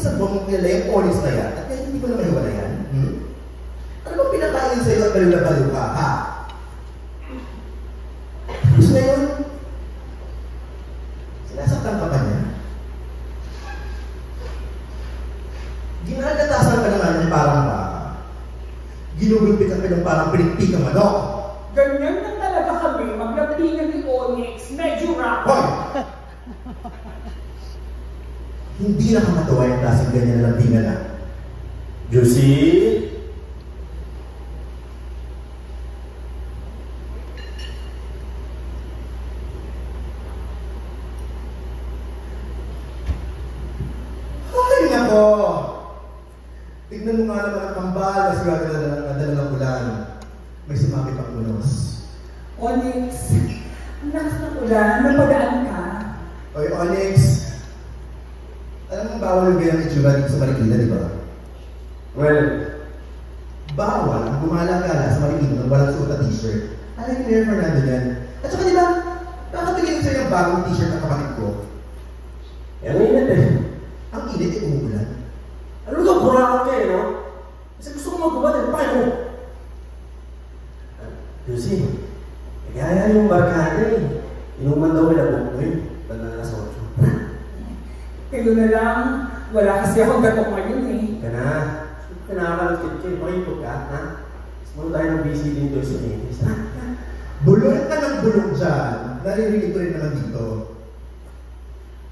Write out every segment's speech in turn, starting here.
sa buong nila yung polis na yan, at kaya hindi ko na mahiwala yan? Ano bang pinakain sa'yo at baliw na baliw ka, ha? Gusto ngayon, sinasaktan ka pa niya? Ginagatasan ka na nga ng parang ginugulpitan ka ng parang pinikpik ang manok. Ganyan na talaga kami, maglapinan ni Onyx, medyo rough. Hoy! Hindi nakakatawa yung klaseng ganyan na lampingan na. Josie? Ay, nako! Tignan mo nga naman ang kambal na siguro na ng ulan. May sumapit ang unos. Onyx, ang lakas ng ulan, napadaan ka. Oy, Onyx! Alam mo bawal yung ganyan itsura dito sa Marikina, di ba? Well, bawal ang gumala-gala sa Marikina ng walang suot na t-shirt. Alam ni Mayor Fernando yan. At saka di ba, kakabigyan ko sa'yo yung bagong t-shirt ng kapatid ko. ang init eh. Ang init ay umuulan. Ano ka, burakan ka eh, no? Kasi gusto ko magbubad eh, pakay mo. Josie, kaya yung barkada eh. Inuman daw may labok mo eh. Banda na sa 8. Kayo na lang, wala kasi akong gatok ngayon eh. Kana, kinakakalukit ka, pakipot ka, ha? Sumunod tayo ng busy din doon sa Memphis, ha? Bulong ka ng bulong dyan. Naririnig ko rin naman dito.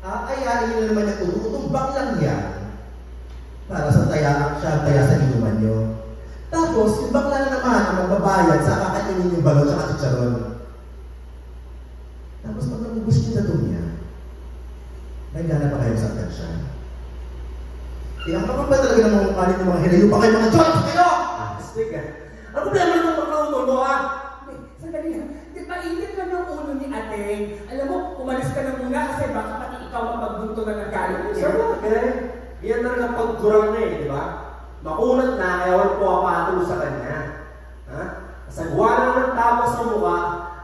Ayayin nyo naman yung tututumbak lang yan para sa taya sa inuman nyo. Tapos, yung bakla na naman ang magbabayad sa kakainin yung balon sa chicharon. Tapos, pag nabubus nyo na niya, may gana pa kayo sa atensya. Pinakapag ba talaga ng mga kanin ng mga hinayo pa kayo mga Diyos kayo? Astig ah. Ano problema nung magkautol mo, ha? Sandali ha, di ba init lang ng ulo ni Ateng? Alam mo, umalis ka na muna kasi baka pati ikaw ang magbunto na ng galing. Okay. Yan talaga pagkurang na eh, di ba? Makunat na, kaya walang pumapatol sa kanya. Ha? Sagwa na ng tama sa mukha,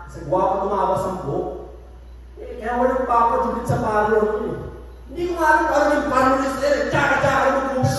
sagwa pa tumawa sa buhok. Eh, kaya walang papadugit sa parlor ko eh. Hindi ko nga alam paano yung parlor is there. Tsaka-tsaka mo kung